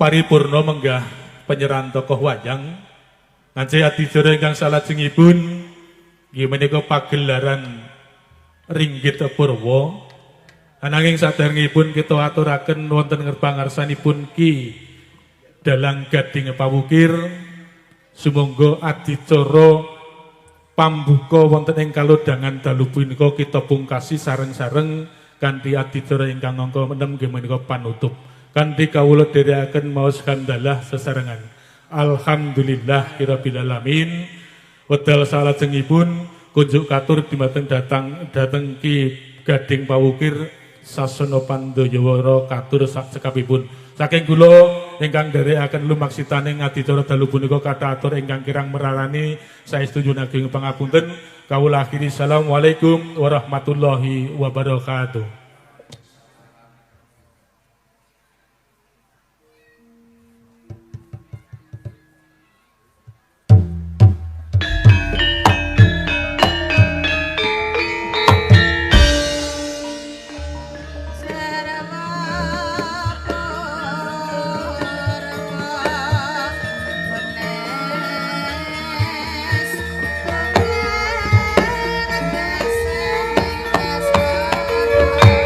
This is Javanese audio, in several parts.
paripurna menggah penyerahan tokoh wayang ngance adicara ingkang salajengipun nggih menika pagelaran Ringgit Purwa. Ananging saderengipun kita aturaken wonten ngerpangarsanipun Ki Dalang Gading Pawukir sumangga adicara pambuka wonten ing kalodhangan dalu punika kita pungkasi sareng-sareng kanthi adicara ingkang angka 6 nggih menika panutup. Kanthi kawula dherekaken maos hamdalah sesarengan. Alhamdulillahirabbil alamin. Wedal salajengipun kunjuk katur dumateng dateng Ki Gading Pawukir sasana Pandayawara katur sak cekapipun. Saking kula ingkang dherekaken lumaksitaning adicara dalu punika kathah atur ingkang kirang merarani saestu nyuwun pangapunten. Kawula akhiri assalamualaikum warahmatullahi wabarakatuh. Thank you.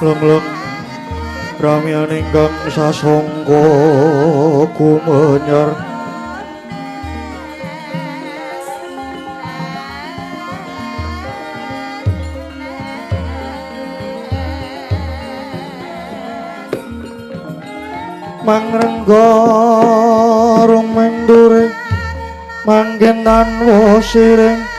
Leng-leng ramian ingkang sasongko kumenyar mangrenggorong mendure manggen tanwa siring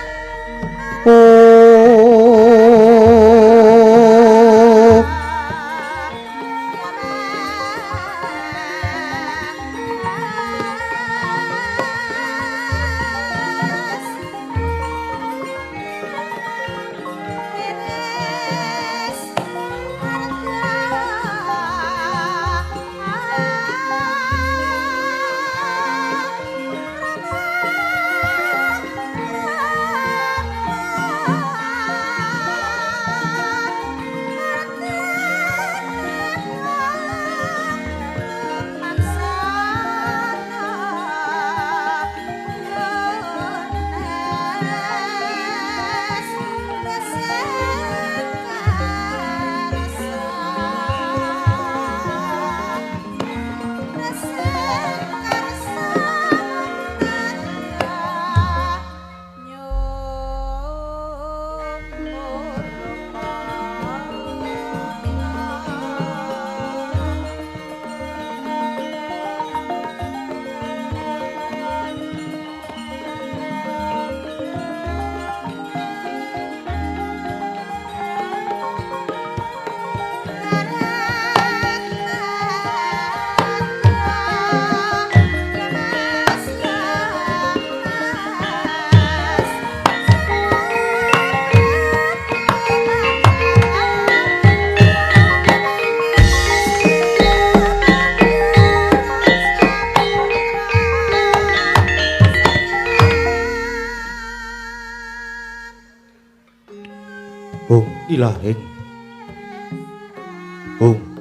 ilahing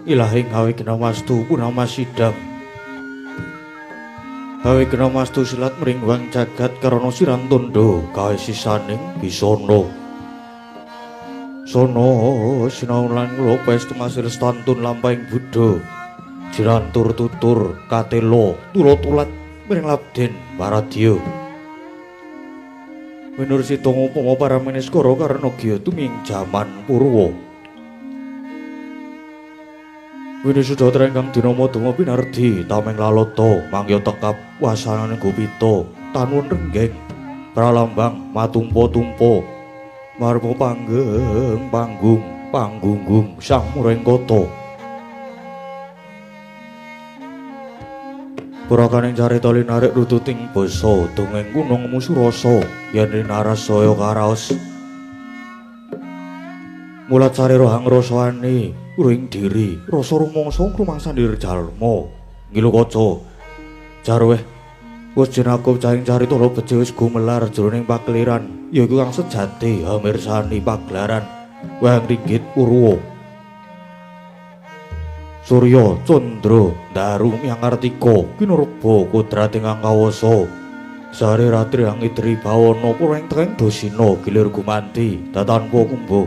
ilahing hawe kenamastu punamasidam hawe kenamastu silat meringwang jagat karana siran tondo kae sisaning bisono sono sinau lan lopes tumasir stantun lampahing buddha jirantur tutur katelo tulo-tulat miring labden paradya Menur situng upama para meniskara karena giya tuming jaman purwa. Wini sudatra ingkang dinama Dama Pinardi tameng lalata mangya tekap wasananing gupita tanuwun renggeng pralambang matumpa-tumpa marma panggeng panggunggung sang murengkata. Purakaning carita linarik rututing basa dongeng Gunung Musurasa yen narasaya karaos mulat sari rohang rasane uring diri rasa rumangsa rumangsan dirjalma ngilu kaca jarweh wis jinakup cahing carita lo becik wis gumelar jroning pakliran yaiku kang sejati hamirsani pagelaran wayang ringgit Purwa Surya Candra Daru Hyang Kartika kinurba kodrat ingkang kawasa sare ratri angidri bawana pureng teng dosina gilir gumanti datanpa kumba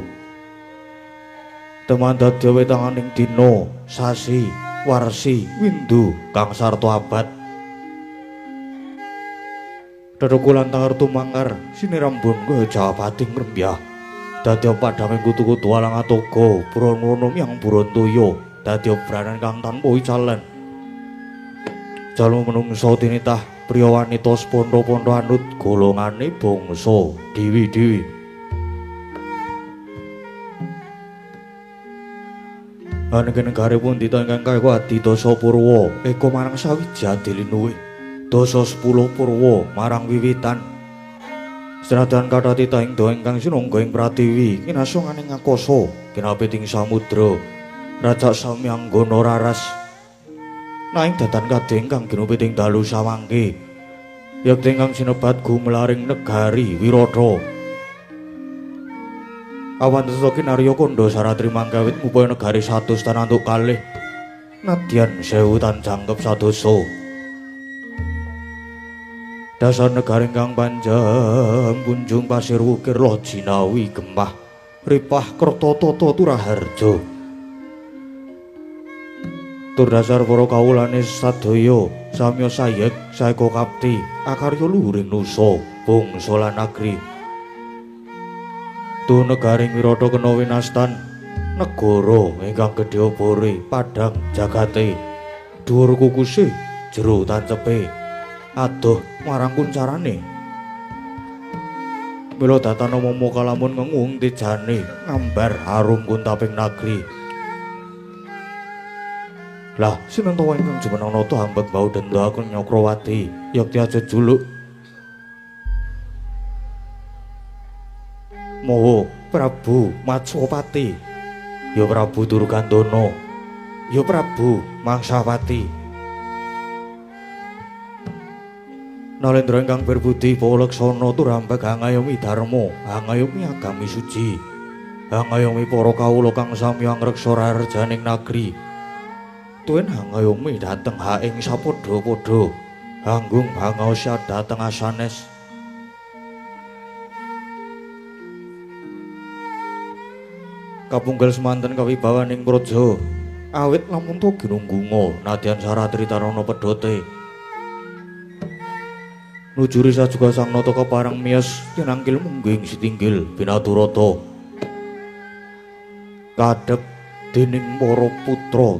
teman dadya wetanganing dina sasi warsi windu kang sarta abad Dedukulan tangar tumangkar sinirambun ke Jawapati ngrembyah dadya padhaming kutu-kutu alang atoga purana yang Burantoya dadya branan kang tanpa icalan jalma menungsa tinitah priya wanita spondo-pondo anut golongane bangsa dewi-dewi anenging negare pundita ingkang kawadi Dasa Purwa eka marang sawiji adilinuwe Dasa 10 Purwa marang wiwitan Senajan kathah titah ing dawa ingkang sinungga ing Pratiwi kinasonganing akasa kinapiting samudra Raja Samyanggana raras naing datan kadhe ingkang ginupiting dalu samangke yekti ingkang sinebat gumelaring negari Wirata awan teta kinarya kandha saratri mangkawit ngupaya negari 100 tanantuk kalih nadyan 1000 tan jangkep sadasa dasar negari ingkang panjang punjung pasir wukir loh jinawi gemah ripah kerta tata turaharja Tur dasar para kawulane sadaya samya sayek saeka kapti akarya luhuring nusa bangsa lan negri. Tu negaring Wirata kena winastan negara ingkang gedhe obore padhang jagate dhuwur kukuse jero tancepe adoh marang kuncarane. Mila datana momo kalamun ngengung tijane ngambar harum kuntaping negri. Lah sinten to ingkang jumeneng nata ambek bau denda aku Nyakrawati yakti aja juluk Moho Prabu Matswapati, ya Prabu Durgandana, ya Prabu Mangsawati. Nalendra ingkang berbudi pawleksana tur ambek angayomi dharma, angayomi agami suci, angayomi para kawula kang sami angreksa raharjaning nagri. Tuen angayomi dhateng haing sapadha-padha, anggung bangaos dhateng asanes. Kapunggal semanten kawibawaning praja awit lamun to ginunggunga nadyan saratri tarana pedhote nujuri sajuga sang nata keparang miyos tinangkil mungging sitinggil binaturata kadhep dening para putra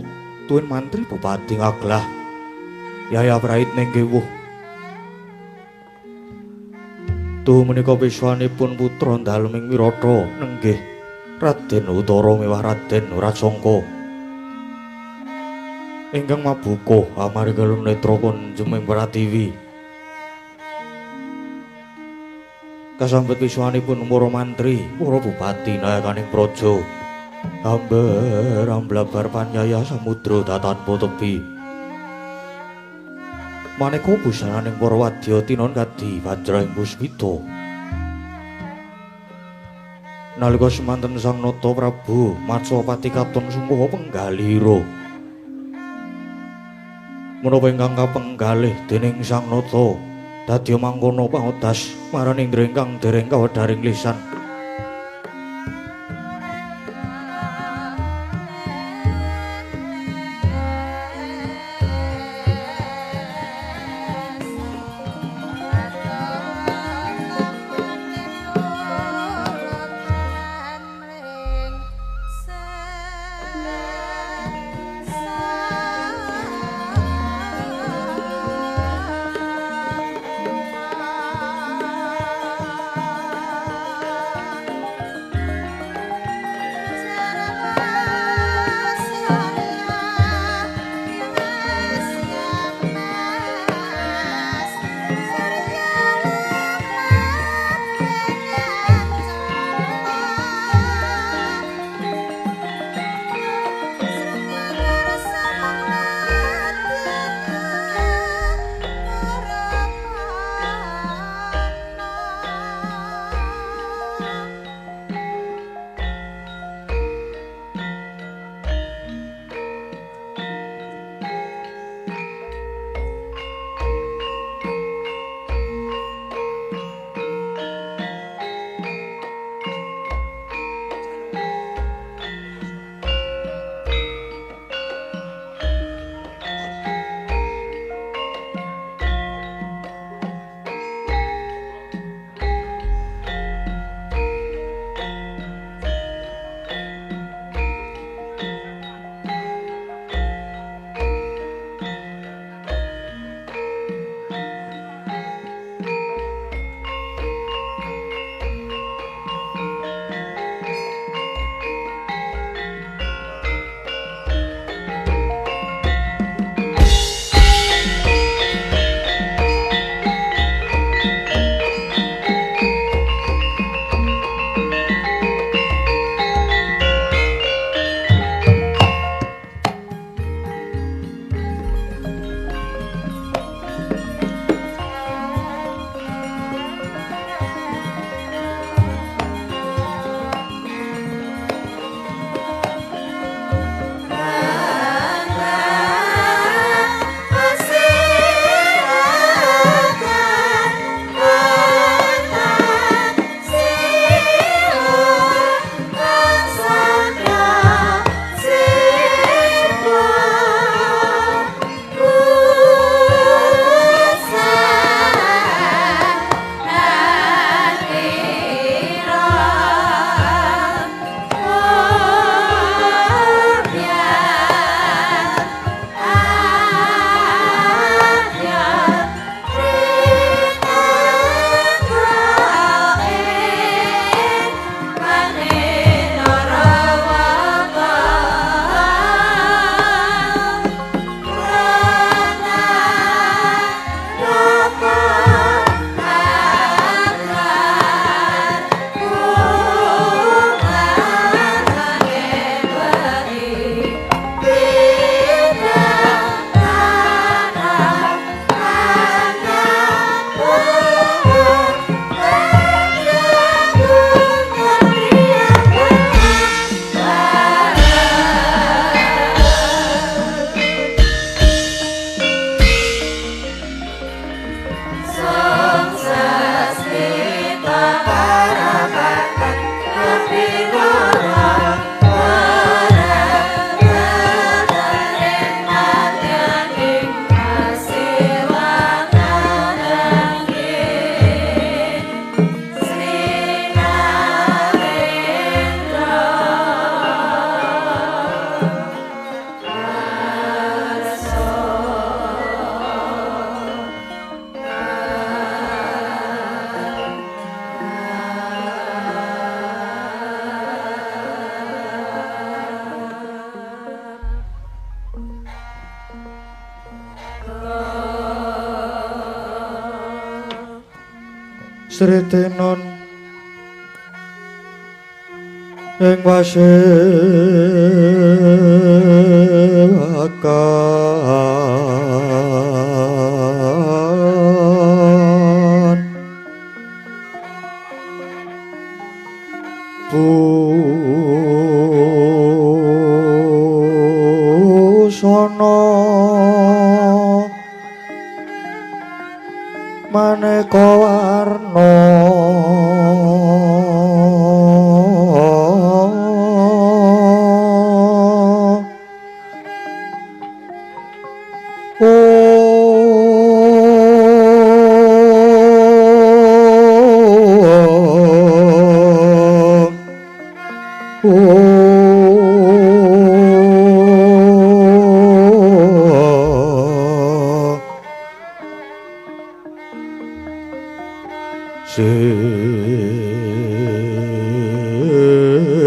tuwin mantri bupati ngaglah Yaya Prait Nenggewuh. Tuh menika wiswanipun putra Daleming Wirata nenggih Raden Utara miwah Raden Rasangka ingkang mabuka amarga netra kunjunging Pratiwi. Kasambet wiswanipun para mantri, para bupati nayakaning praja ambar amblabar panyaya samudra datanpa tebi. Maneka busananing para wadya tinon kadi Wajraing Puspita. Nalika semanten sang nata Prabu Matswapati katon sungguh penggalira. Menapa ingkang kapenggalih dening sang nata dadya mangkono pangodas marang Indra ingkang dereng kawedharing lisan. Sri Tinon ing wasewakan busana maneka warna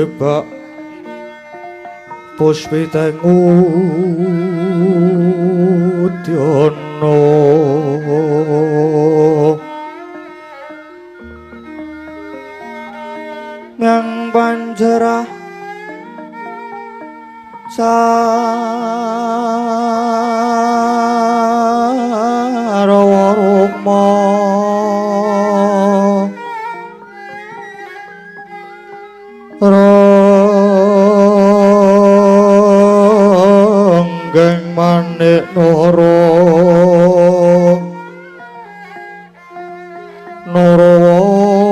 Sebak puspita ngudyono ngang panjerah Sarawa Rukma Ronggeng manik noro Norowata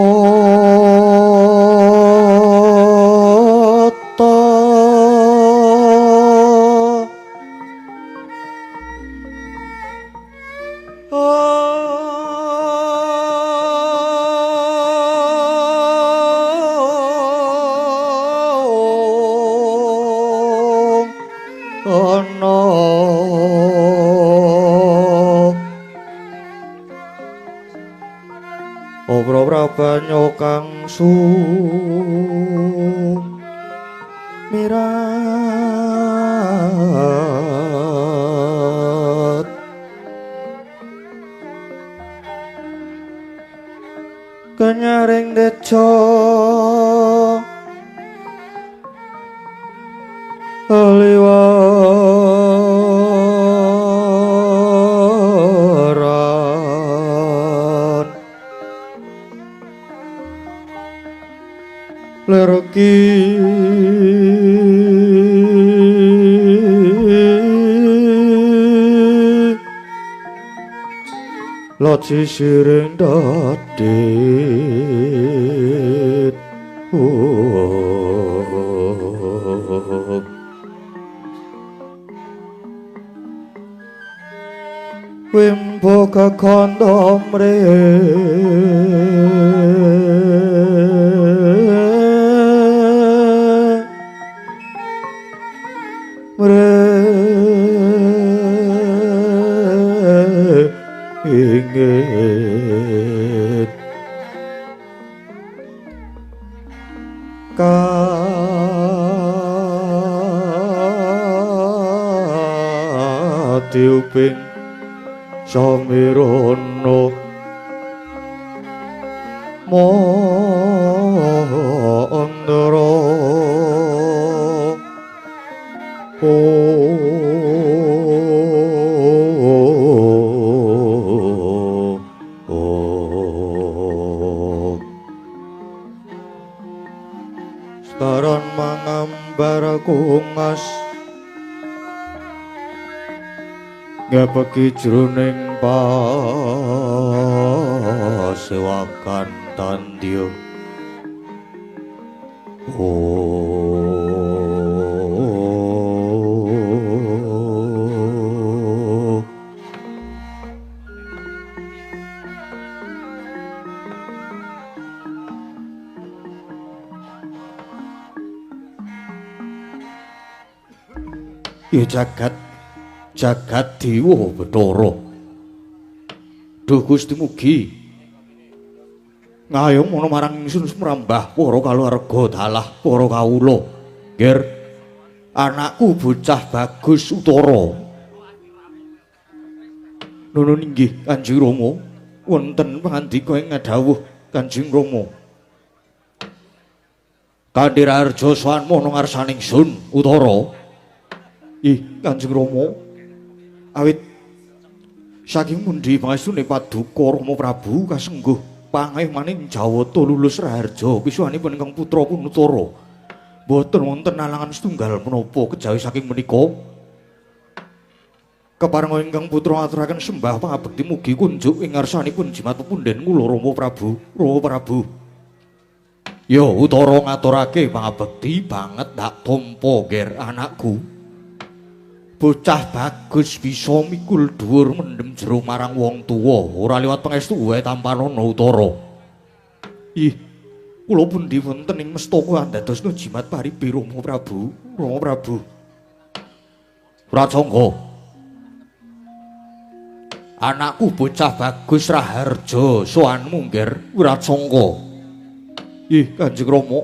ana obra-obra banyu kang sumirat kenyaring deca liwaran lerki lot sisiring dadit Wimbo kekondo mre ingit katiuping samirono mondoro Sekaran mangambar kungas ngepeki jroning pasewakan tandya Ya jagat dewa Bathara. Duh Gusti mugi ngayung ana marang ingsun semrambah para kaluwarga dalah para kawula. Nggih, anakku bocah bagus utara. Nuwun inggih Kanjeng Rama, wonten pangandika ing dawuh Kanjeng Rama. Kanthi Raharja sowanmu ana ngarsaning sun Utara. Ih, Kanjeng Rama. Awit saking pundi pangestune Paduka Rama Prabu kasengguh pangeh maning Jawata lulus Raharja pisuwanipun ingkang putra Punutara. Boten wonten alangan setunggal menapa kejawi saking menika. Keparenga ingkang putra ngaturaken sembah pangabekti mugi kunjuk ing ngarsanipun jimat pepunden kula Rama Prabu. Rama Prabu. Ya Utara ngaturake pangabekti banget tak tampa ger anakku. Bocah bagus bisa mikul dhuwur mendem jero marang wong tuwa ora liwat pangestu wae tampanana Utara. Ih, kula pundi wonten ing mestaka andadosna jimat paribe Rama Prabu. Rama Prabu. Pracangga. Anakku bocah bagus Raharja sowanmu nger Wiracangga. Ih, Kanjeng Rama.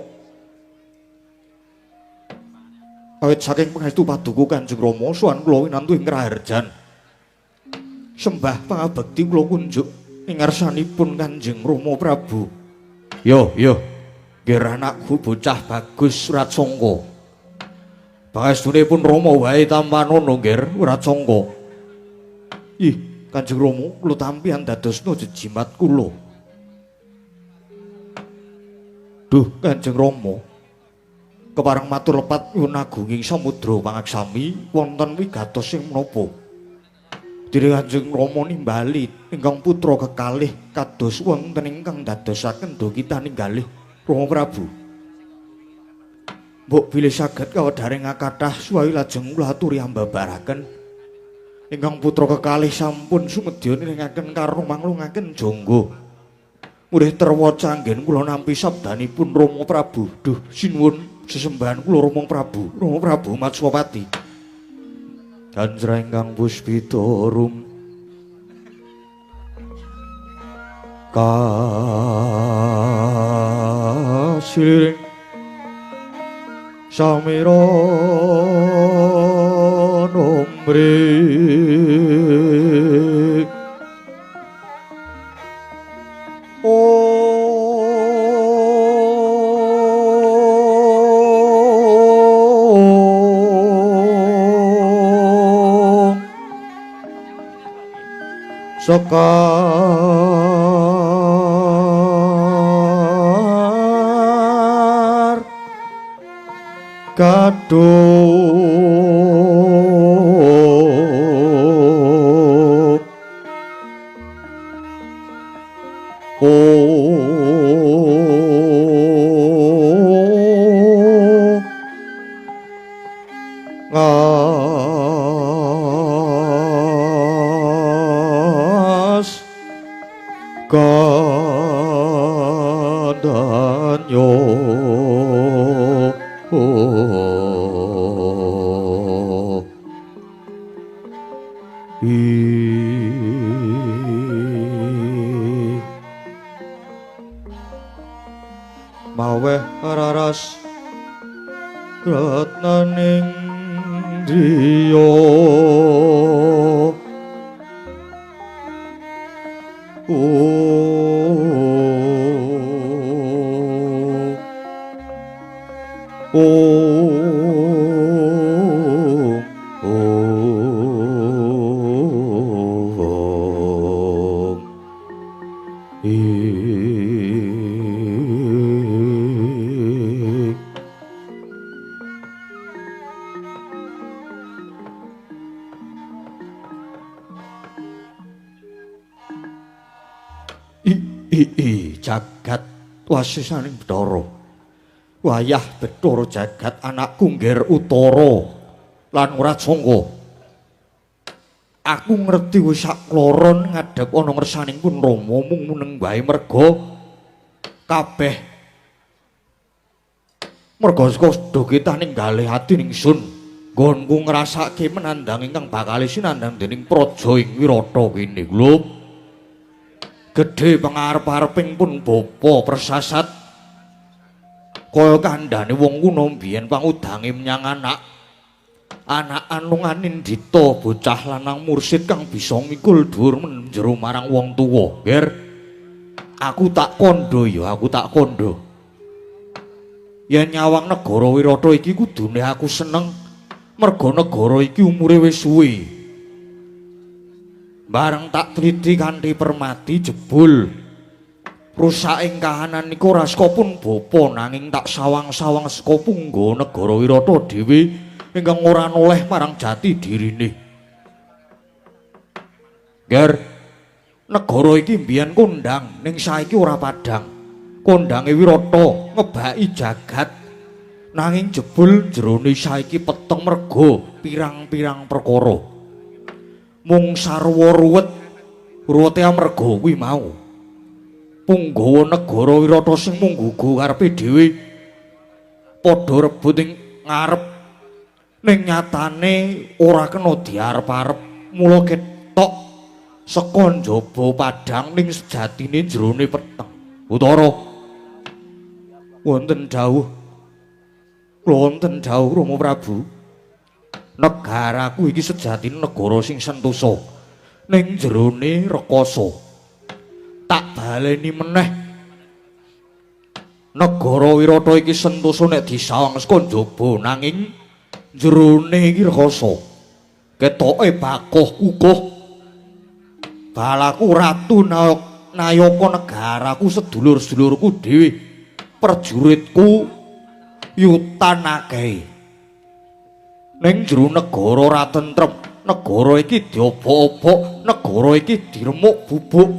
Awit saking pangestu Paduka Kanjeng Rama sowan kula winantu ing Raharjan. Sembah pangabekti kula kunjuk ing ngarsanipun Kanjeng Rama Prabu. Yo, nggih anakku bocah bagus Wiracangga. Pangestunipun Rama wae tampanana nggih Wiracangga. Ih, Kanjeng Rama, kula tampi andadosna jejimat kula. Duh, Kanjeng Rama. Kepareng matur lepat nyuwun agunging samudra pangaksami wonten wigatos sing menapa. Diri Kanjeng Rama nimbali ingkang putra kekalih kados wonten ingkang dadosaken dokita ninggalih Rama Prabu. Mbok bilih saged kawedharing kathah suwawi lajeng kula aturi ambabaraken ingkang putra kekalih sampun sumedya niringaken karo manglungaken jangga. Murih terwaca anggen kula nampi sabdanipun Rama Prabu. Duh, sinuwun sesembahan kula Rama Prabu. Rama Prabu Matswapati. Kanjra ingkang puspita rum kasiliring samira nombre Sekar Kaduk Ngas Kadanyo Maweh raras ratnaning driya jagat wasisaning Bathara wayah Bathara jagat anakku ngger Utara lan Wiracangga. Aku ngerti wis sakloron ngadhep ana ngersanipun Rama mung meneng wae merga kabeh merga sedha kita ninggalih ati ningsun nggonku ngrasake menandang ingkang bakal sinandhang dening praja ing Wirata kene lho. Gedhe pangarep-areping pun bapa persasat kaya kandhane wong kuno biyen pangudange menyang anak anungan Indita bocah lanang mursid kang bisa mikul dhuwur menjero marang wong tuwa. Nger Aku tak kondo ya, aku tak kondo. Yen nyawang negara Wirata iki kudune aku seneng merga negara iki umure wis suwe. Bareng tak teliti kanthi permati jebul rusak ing kahanan niku ora saka pun bapa nanging tak sawang-sawang saka punggawa negara Wirata dhewe ingkang ora noleh marang jati dirine. Ger, negara iki mbiyen kondang ning saiki ora padhang. Kondange Wirata ngebaki jagat nanging jebul jerone saiki peteng merga pirang-pirang perkara. Mung sarwa ruwete amarga kuwi mau. Punggawa negara Wirata sing munggugu karepe dhewe padha rebut ing ngarep ning nyatane ora kena diarep-arep. Mula ketok saka njaba padhang ning sejatine jerone peteng. Utara wonten dawuh Rama Prabu. Negaraku iki sejatine negara sing sentosa ning jerone rekasa. Tak baleni meneh negara Wirata iki sentosa nek disawang saka njaba nanging jerone iki rekasa. Ketoke bakoh kukuh balaku ratu nayaka negaraku sedulur-sedulurku dhewe prajuritku yutan akeh. Ning jero negara ora tentrem, negara iki diobok-obok, negara iki diremuk bubuk.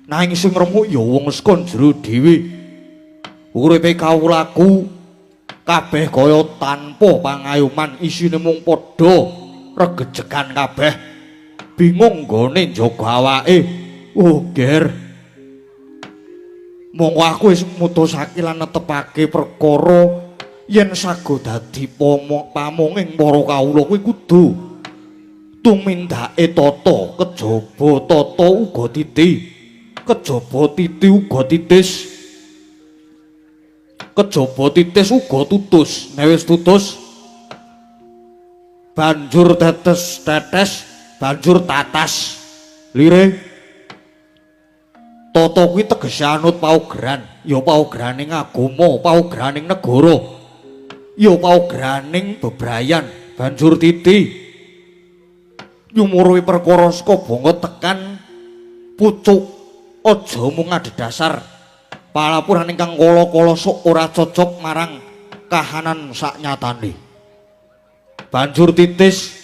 Nanging sing remuk ya wong saka jero dhewe. Uripe kawulaku kabeh kaya tanpa pangayoman, isine mung padha regejekan kabeh. Bingung nggone njaga awake. Oh, Ger. Monggo aku wis mutusake lan netepake perkara yen sago dadi pamonging para kawula kuwi kudu tumindake tata kejaba tata uga titi kejaba titi uga titis kejaba titis uga tutus. Nek wis tutus banjur tetes banjur tatas lire. Tata kuwi tegese anut paugeran, ya paugraning agama, paugraning negara, ya paugraning bebrayan. Banjur titi nyumuruhi perkara saka bangga tekan pucuk, aja mung adhedhasar palapuran ingkang kala-kala sok ora cocok marang kahanan saknyatane. Banjur titis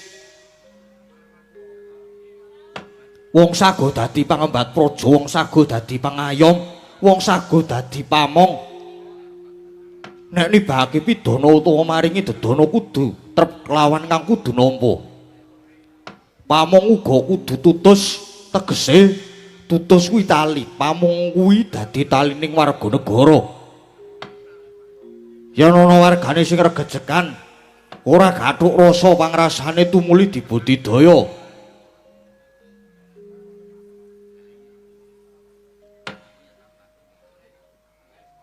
wong sago dadi pangembat praja, wong sago dadi pangayom, wong sago dadi pamong. Nek nibake pidana utawa maringi dedana kudu trep kelawan kang kudu nampa. Pamong uga kudu tutus, tegese tutus kuwi tali. Pamong kuwi dadi talining warga negara. Yen ana wargane sing regejekan, ora gathuk rasa pangrasane tumuli dibudidaya.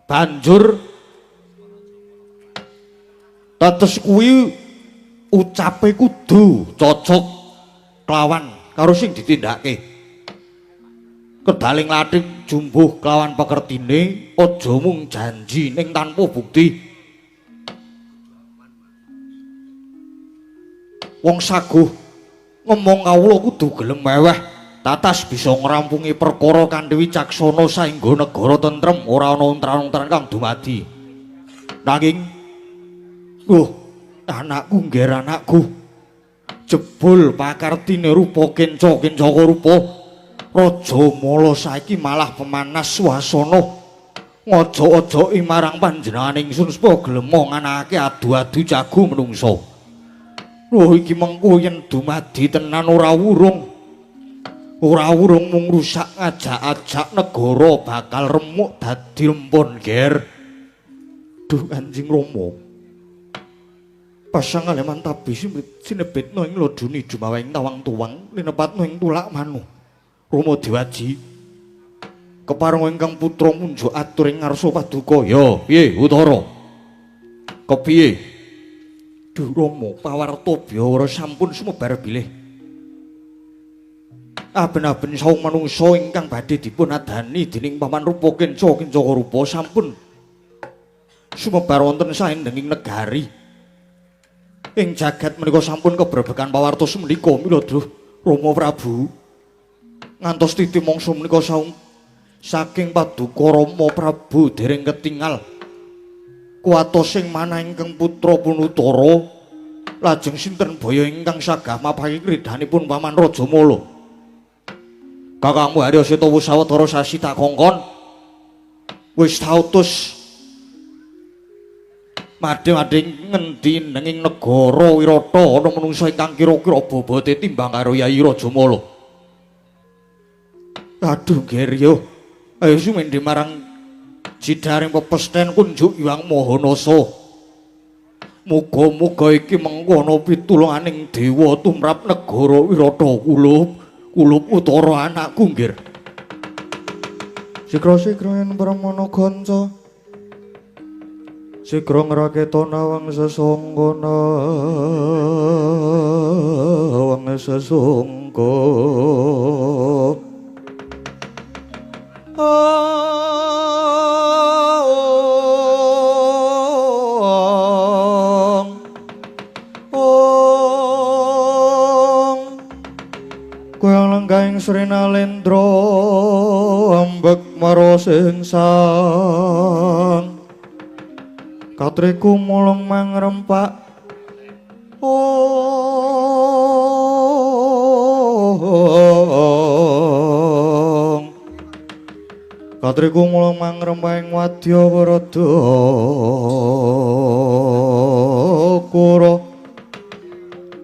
Banjur tetes kuwi ucape kudu cocok kelawan karo sing ditindakake. Kedaling lathik jumbuh kelawan pekertine, aja mung janji ning tanpa bukti. Wong saguh ngomong kawula kudu gelem meweh. Tatas bisa ngrampungi perkara kanthi wicaksana saengga negara tentrem, ora ana untran-untran kang dumadi. Nanging anakku ngger anakku. Jebul pakartine rupa kenca-kencaka rupa. Raja Mala saiki malah pemanas swasana. Ngojo-ojoki marang panjenengan ingsun supaya gelem nganakake adu-adu jago menungso. Iki mengko yen dumadi tenan ora wurung mung rusak ngajak-ajak negara bakal remuk dadi rempon, Ger. Duh Kanjeng Rama. Pasang aleman tabi sinebetno ing loduni dumawing tawang tuwang linepatno ing tulak manu. Rama Dewaji. Kepareng ingkang putra munjuk atur ing ngarsa paduka. Ya, piye Utara? Kepiye? Duh Rama, pawarta Byawara sampun sumebar bilih. aben-aben saung manungsa ingkang badhe dipun adani dening Paman Rupa Kenca Rupa sampun sumebar wonten saindenging negari. Ing jagat menika sampun kebrebekan pawartos menika Milada Rama Prabu. Ngantos titi mangsa menika saung saking paduka Rama Prabu dereng ketingal. Kuwatos sing manah ingkang putra Punutara lajeng sinten baya ingkang sagah mapahi kridhanipun Paman Rajamala. Kakangmu Arya Seta Sawetara sasi tak kongkon wis tautus madhe-madhe ngendi nenging negara Wirata ana manungsa ingkang kira-kira bobote timbang karo Yayi Rajamala. Aduh Gerya, ayo sumendhe marang jidaring pepesten kunjuk Hyang Mahanasa. Muga-muga iki mengkono pitulunganing dewa tumrap negara Wirata Kulup utara anakku nggir. Sikra-sikra yen pramana kanca. Sikra ngraketana wang sesangkana. Wang sesangka. Kaing Sri Nalendra ambek marosing sang katriku mulung mangrempak katriku mulung mangrempak ing wadya warada kura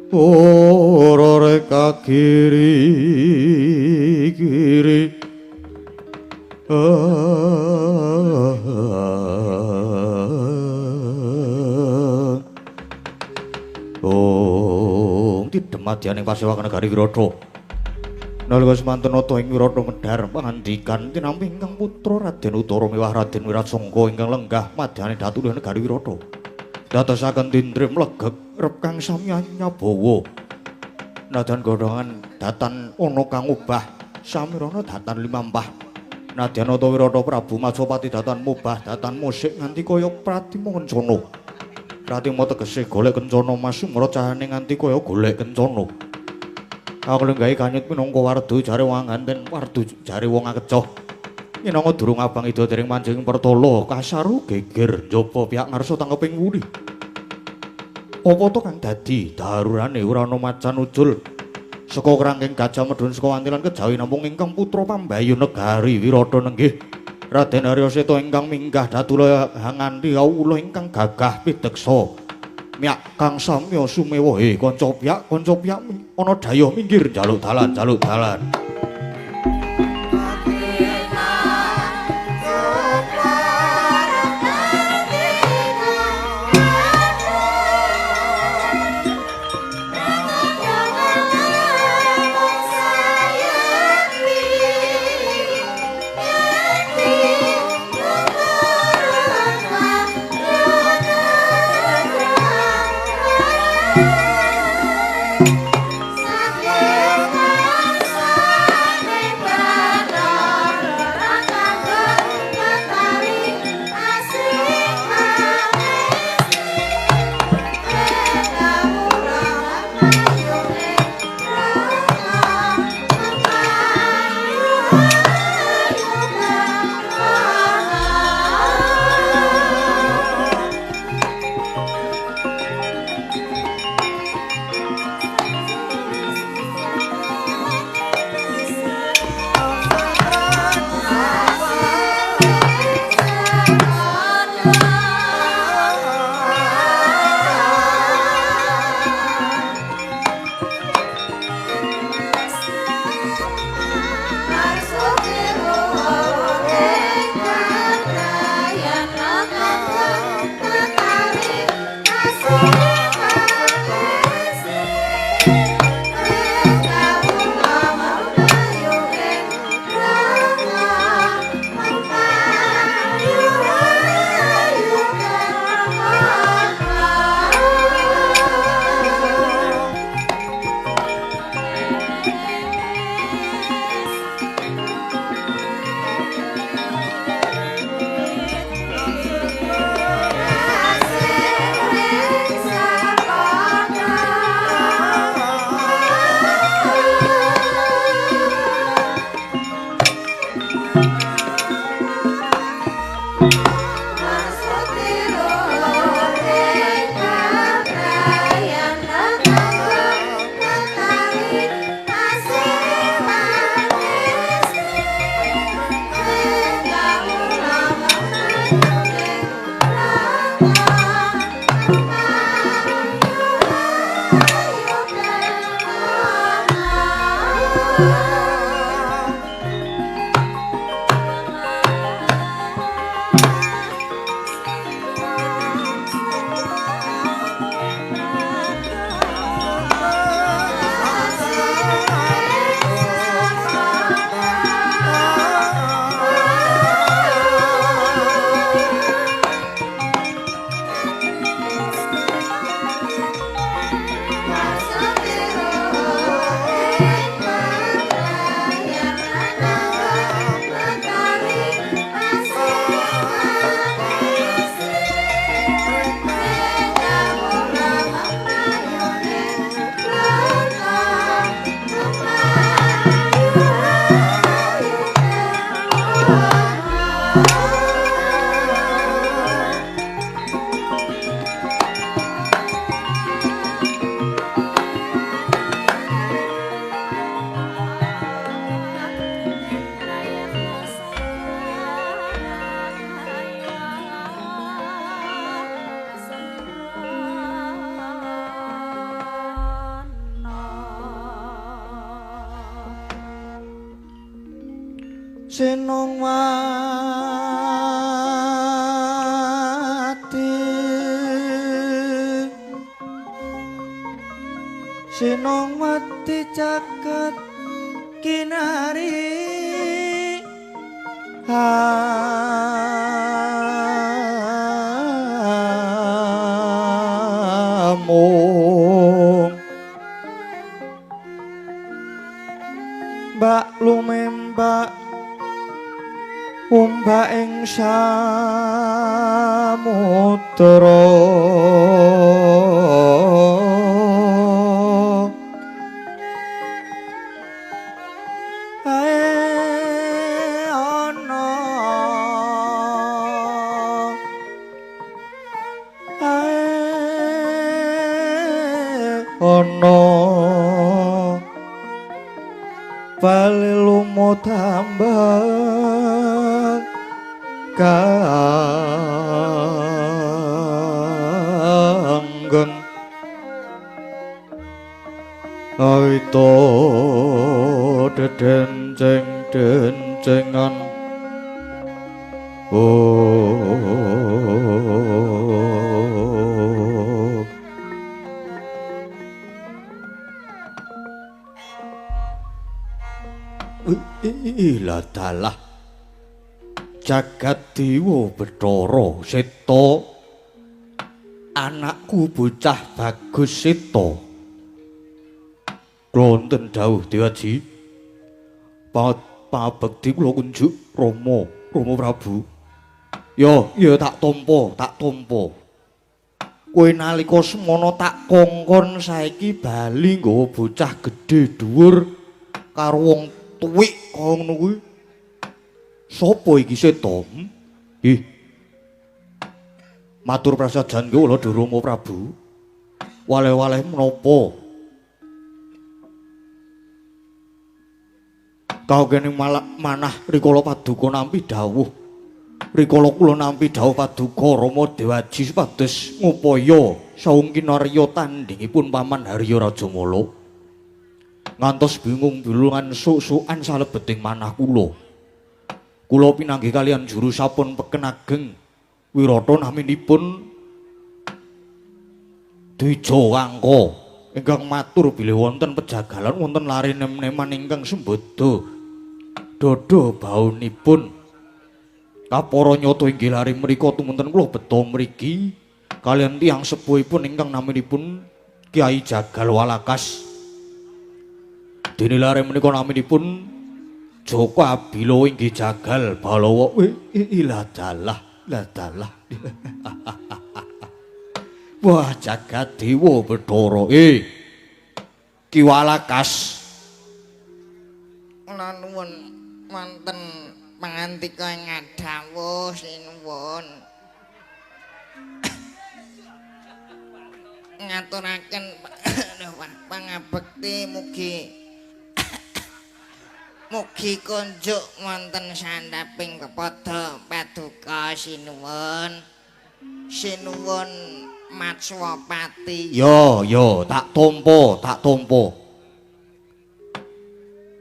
ora reka kiri tidemadianing pasewakan negari Wirata. Nalika semanten nata ing Wirata medhar pangandikan tinampi ingkang putra Raden Utara miwah Raden Wiratsangka ingkang lenggah madyaning datulah negari Wirata. Dadosaken tindrim legeg rep kang sami nyabawa. Nadan godhongan datan ana kang ubah samirana datan limampah. Nadyan Nata Wirata Prabu Majapati datan mubah datan musik nganti kaya pratima kencana. Pratima tegese golek kencana masumra cahane nganti kaya golek kencana. Aku lenggahi kanyut minangka wardu jare wong ganten wardu jare wong akecoh. Minangka durung abang ida dereng manjing pertala kasaru geger njaba pihak ngarsa tangkeping wuri. Apa to kang dadi darurane ora ana macan ucul saka krangking gajah medhun saka wantilan kejawi namung ingkang putra pambayu negari Wirata nenggih Raden Arya Seta ingkang minggah datula nganti kawula ingkang gagah pideksa miyak kang samya sumewa kanca pihak ana daya minggir jaluk dalan Senongwati Senongwati jagat kinari amung mbak lumembak umbak ing samudra ana bali lumut tambah kanggeng aito denceng-dencengan Ila dalah jagat dewa Bathara Seta anakku bocah bagus Seta wonten dawuh Dewaji pabekti kula kunjuk Rama Prabu ya tak tampa kowe nalika semana tak kongkon saiki bali nggawa bocah gedhe dhuwur karo wong tuwik kaya ngono kuwi. Sapa iki Seta? Ih. Matur prasajan kula Rama Prabu. Waleh-waleh menapa? Kawgene manah rikala paduka nampi dawuh. Rikala kula nampi dawuh paduka Rama Dewaji supados ngupaya saung kinarya tandhingipun Paman Harya Rajamala. Ngantos bingung-bilungan sok-sokan salebeting manah kula. Kula pinanggih kalian juru sampun peken ageng Wirata naminipun Dija Wangka ingkang matur bilih wonten pejagalan wonten lare nem-neman ingkang sembada dada baunipun. Kapara nyata inggih lare mriku tumunten kula beta mriki kalian tiyang sepuhipun ingkang naminipun Kyai Jagal Walakas. Dene lare menika naminipun Joko Abila inggih Jagal Balawa. Ila dalah. Wah jagat dewa Bathara. Ki Walakas. Kula nuwun wonten pangandika ngadhawuh sinuwun. Ngaturaken pangabekti mugi kunjuk wonten sandhaping kepada paduka sinuwun. Sinuwun Matswapati. Ya, tak tampa.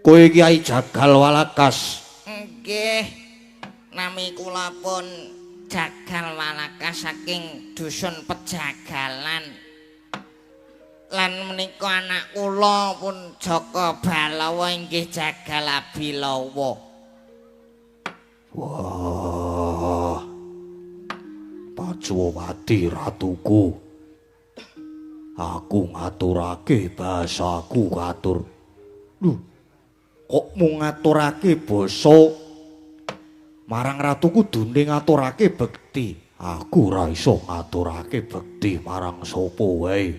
Kowe Kyai Jagal Walakas. Nggih. Nami kula pun Jagal Walakas saking dusun Pejagalan. Lan menika anak kula pun Jaka Balawa inggih Jagal Abilawa. Wah. Pacwawati ratuku. Aku ngaturake basaku katur. Lho, kok mung ngaturake basa marang ratuku kudune ngaturake bekti. Aku ora iso ngaturake bekti marang sapa wae.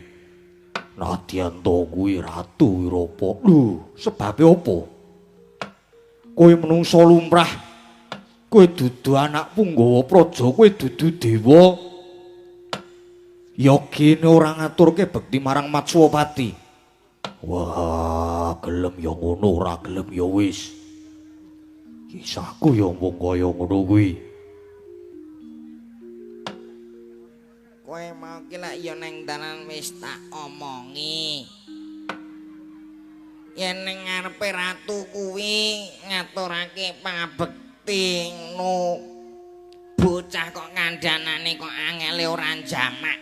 Nadyan to kuwi Ratu Wirapa. Lho, sebabe apa? Kowe menungsa lumrah. Kowe dudu anak punggawa praja, kowe dudu dewa. Ya kene ora ngaturke bekti marang Matswapati. Wah, gelem ya ngono, ora gelem ya wis. Kisahku ya mung kaya ngono kuwi. Kowe mau ki lek ya nang dalan wis tak omongi. yen ning ngarepe ratu kuwi ngaturake pangabekti ngono bocah kok kandhanane kok angele ora jamak.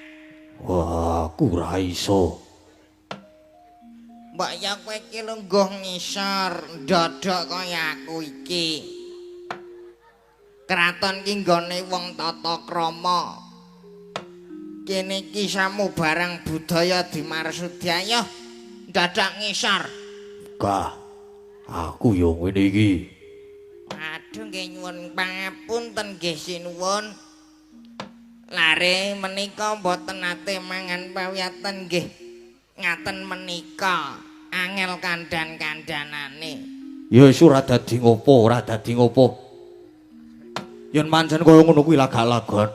Wah, aku ora iso. Mbak ya kowe iki lungguh ngisor ndodok kaya aku iki. Kraton ki nggone wong tata krama. Kene iki samubarang budaya dimarsudi ayo dadak ngisor. Kah, aku yo ngene iki. Aduh nggih nyuwun pangapunten nggih sinuwun. Lare menika mboten nate mangan pawiyatan nggih. Ngaten menika angel kandhan-kandhanane. Ya wis ora dadi ngopo, ora dadi ngopo. Yen pancen kaya ngono kuwi lagak-lagon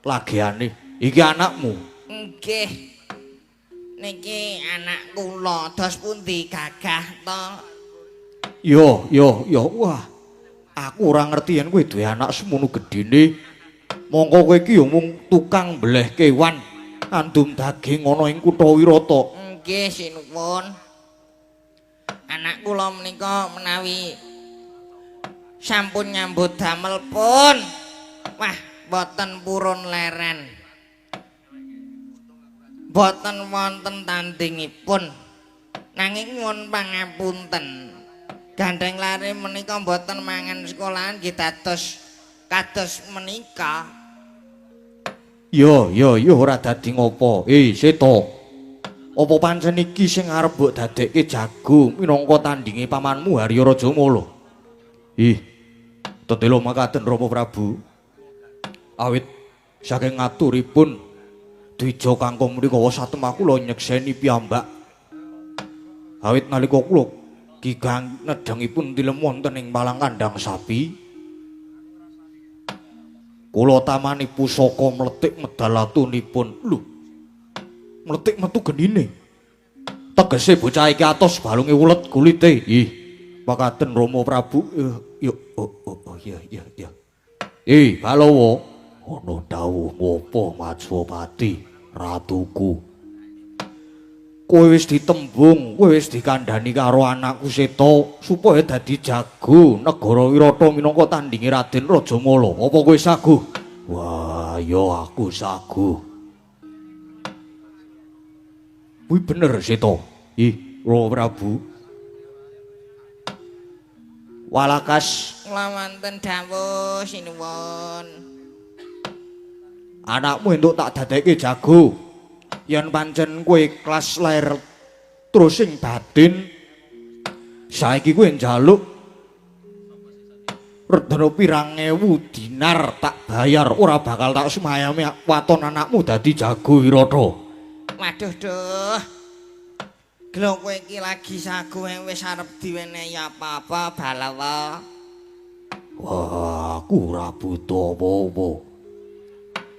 lagiane. Iki anakmu. Nggih. Niki anak kula dos pundi gagah to? Yo, wah. Aku ora ngerti yen kowe duwe anak semono gedene. Mongko kowe iki yo mung tukang mbleh kewan, andum daging ana ing kutha Wirata. Nggih sinuwun. Anak kula menika menawi sampun nyambut damel pun. Wah, boten purun leren. Boten wonten tandingipun. Nanging nyuwun pangapunten. Gandeng lare menika boten mangan sekolahan nggih dados kados menika. Yo, ora dadi ngopo. Seto. Apa pancen iki sing arep mbok dadekke jago minangka tandinge pamanmu Harya Raja Mala? Tetelo makaten Rama Prabu. Awit saking ngaturipun Dwija Kangkung menika satemah kula nyekseni piyambak. Awit nalika kula gigang nedhangipun tilem wonten ing palang kandhang sapi, kula tamani pusaka mletik medal atunipun. Lho, mletik metu genine. Tegese bocah iki atos balunge ulet kulite. Makaten Rama Prabu. Iya. Balawa, ana dawuhmu apa Majapati, ratuku? Kowe wis ditembung, kowe wis dikandhani karo anakku Seta supaya dadi jago negara Wirata minangka tandinge Raden Rajamala. Apa kowe saguh? Wah, ya aku saguh. Kuwi bener Seta. Rama Prabu. Walakas Lawanten dawuh sinuwun. Anakmu entuk tak dadekke jago. Yen pancen kowe ikhlas lair terus sing batin, saiki kowe njaluk redana pirang ewu dinar tak bayar, ora bakal tak semayami waton anakmu dadi jago Wirata. Waduh duh. Gelo kowe iki lagi sagu wis arep diwenehi apa-apa Balawa. Wah, aku ora butuh apa-apa.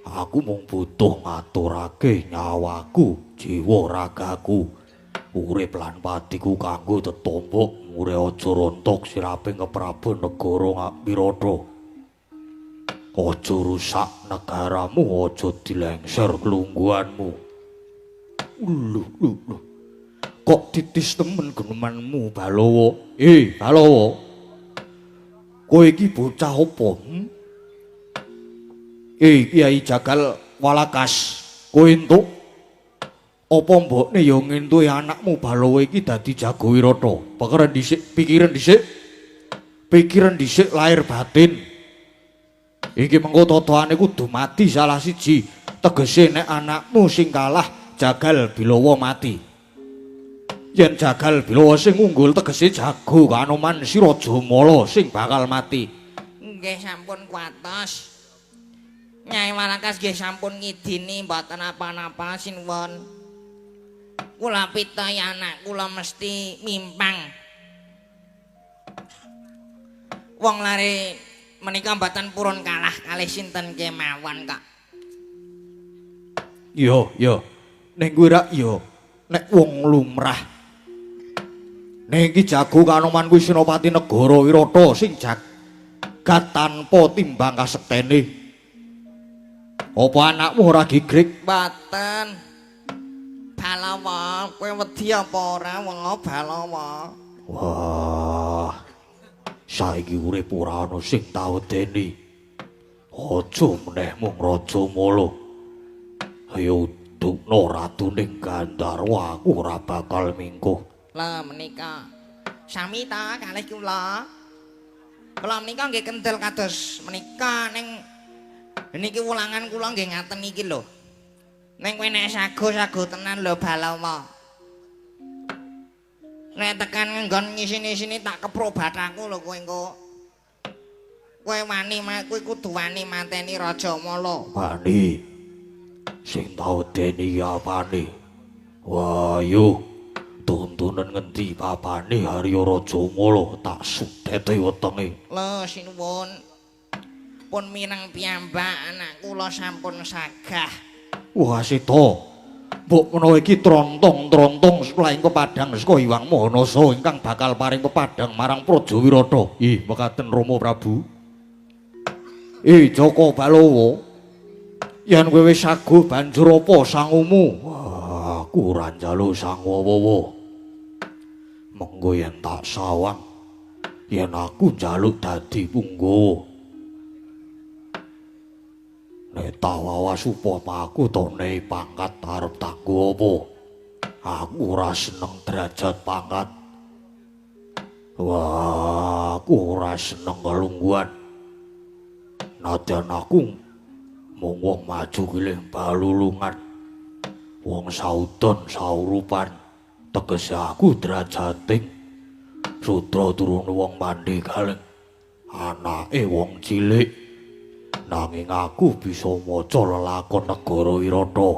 Aku mung butuh ngaturake nyawaku, jiwa ragaku, urip lan patiku kanggo tetombo mure aja rontok siraping keprabu negara Wirata. Aja rusak negaramu, aja dilengser kelungguhanmu. Lho. Kok titis temen genemanmu Balawa? Balawa. Kowe iki bocah apa? Kiai Jagal Walakas, kowe entuk apa mbokne ya ngentuki anakmu Balawa iki dadi jago Wirata? Pikiran dhisik lahir batin. Iki mengko totoane kudu mati salah siji. Tegese nek anakmu sing kalah Jagal Bilawa mati. Yen Jagal Bilawa sing unggul tegese jago Kanoman si Rajamala sing bakal mati. Nggih sampun kuatos. Nyai Walakas nggih sampun ngidini mboten apa-apa sinuwun. Kula pitahi anak kula mesti mimpang. Wong lare menika mboten purun kalah kalih sinten kemawon kok. Yo. Ning kuwi rak yo nek wong lumrah. Ning iki jago Kanoman kuwi Senopati negara Wirata sing jagat tanpa timbang kasektene. Apa anakmu ora gigrik? Mboten. Balawa, kowe wedi apa ora wong Balawa? Wah, saiki urip ora ana sing tawedeni. Aja meneh mung Raja Mala. Ayo dukna ratuning Gandharwa aku ora bakal mingkuh. Lah menika sami ta kalih kula. Kula menika nggih kendel kados menika ning niki wulangan kula nggih ngaten iki lho. Ning kowe nek sago tenan lho Balawa. Nek tekan nggon ngisini-sini tak keprobat aku lho kowe engko. Kowe wani kowe kudu wani mateni Raja Mala. Wani sing tawedeni apane? Wah, yo tuntunan ngendi papane Harya Raja Mala tak sudete wetenge. Lho sinuwun. Pun mireng piyambak anak kula sampun sagah. Wah, Sita. Mbok menawa iki trontong-trontong selaing pepadang saka Hyang Mahanasa ingkang bakal paring pepadang marang Praja Wirata. Ih, mekaten Rama Prabu. Jaka Balawa. Yen kowe wis saguh banjur apa sangumu? Wah, aku ora njaluk sangu apa-apa. Mengko yen tak sawang, yen aku njaluk dadi punggawa. Nek tak wawas upama aku tok nehi pangkat arep tanggo apa? Aku ora seneng derajat pangkat. Wah, aku ora seneng kalungguhan. Nadyan aku mung wong maju kilih balulungan. Wong saudon saurupan. Tegese aku derajating Sudra turune wong Pandhe Galeng. Anake wong cilik. Nanging aku bisa maca lelakon negara Wirata.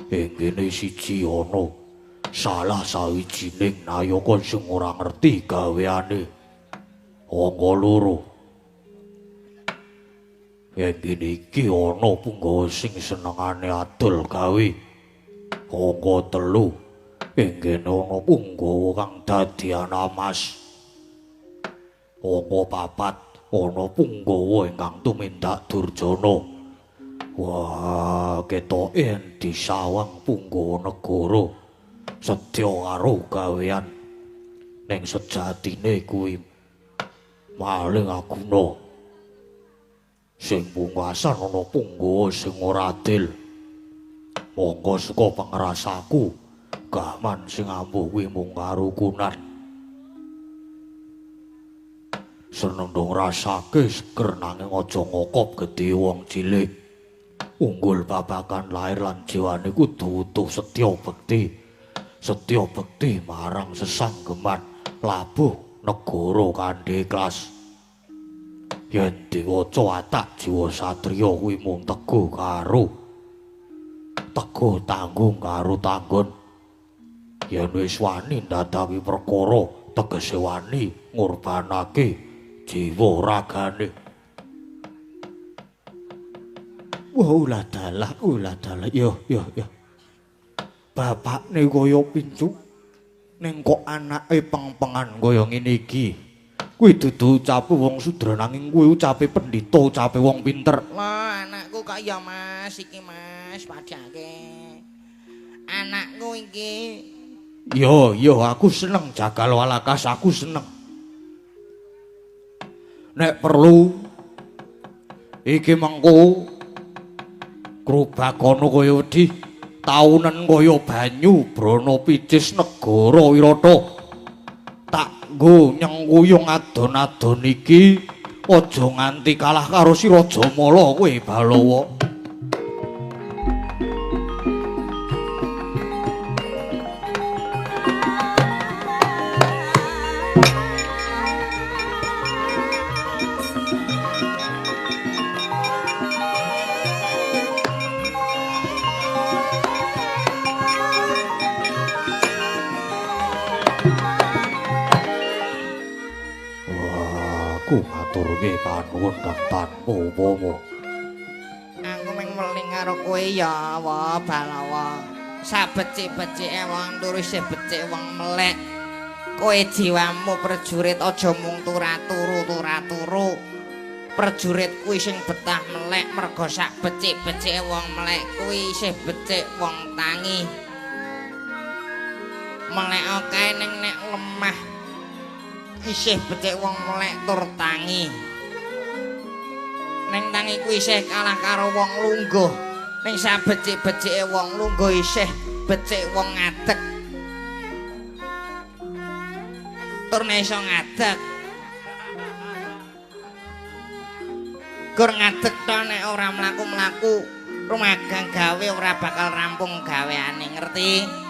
Ing kene siji ana salah sawijining nayaka sing ora ngerti gaweane. Angka loro. Ing kene iki ana punggawa sing senengane adol gawe. Angka telu. Ing kene ana punggawa kang dadi anamas. Angka papat. Ana punggawa ingkang tumindak durjana. Wah, ketoke yen disawang punggawa negara sedya karo gawean. Ning sejatine kuwi maling aguna. Sing pungkasan ana punggawa sing ora adil. Monggo saka pangrasaku, gaman sing ampuh kuwi mung karukunan. Seneng dong rasake seger nanging aja ngokop gedhe wong cilik. Unggul babakan lair lan jiwane kudu utuh setya bekti. Setya bekti marang sesanggeman labuh negara kanthi ikhlas. Yen diwaca watak jiwa satriya kuwi mung teguh tanggung karo tanggon. Yen wis wani ndadawi perkara tegese wani ngorbanake jiwa ragane. Wah, ulah dalah. Yo. Bapakne kaya pincuk ning kok anake peng-pengan kaya ngene iki. Kuwi dudu ucape wong sudra nanging kuwi ucape pendhita, ucape wong pinter. Lah anakku kok ya Mas iki Mas padake. Anakku iki. Yo, aku seneng jagal walakas, aku seneng. Nek perlu iki mengko krubakana kaya wedi taunen kaya banyu brana picis negara Wirata tak nggo nyengkuyung adon-adon iki aja nganti kalah karo si Raja Mala kowe Balawa. Maturke panuwun kang tanpa upama. Aku mung weling karo kowe ya wa Balawa. Sabecik-becike wong turu isih becik wong melek. Kowe jiwamu prajurit aja mung turu. Prajurit kuwi sing betah melek merga sak becik-becike wong melek kuwi isih becik wong tangi. Melek kae ning nek lemah isih becik wong melek tur tangi. Ning tangi ku isih kalah karo wong lungguh. Ning sabecik-becike wong lungguh isih becik wong ngadeg. Tur nek iso ngadeg. Gur ngadeg to nek ora mlaku-mlaku rumagang gawe ora bakal rampung gaweane, ngerti?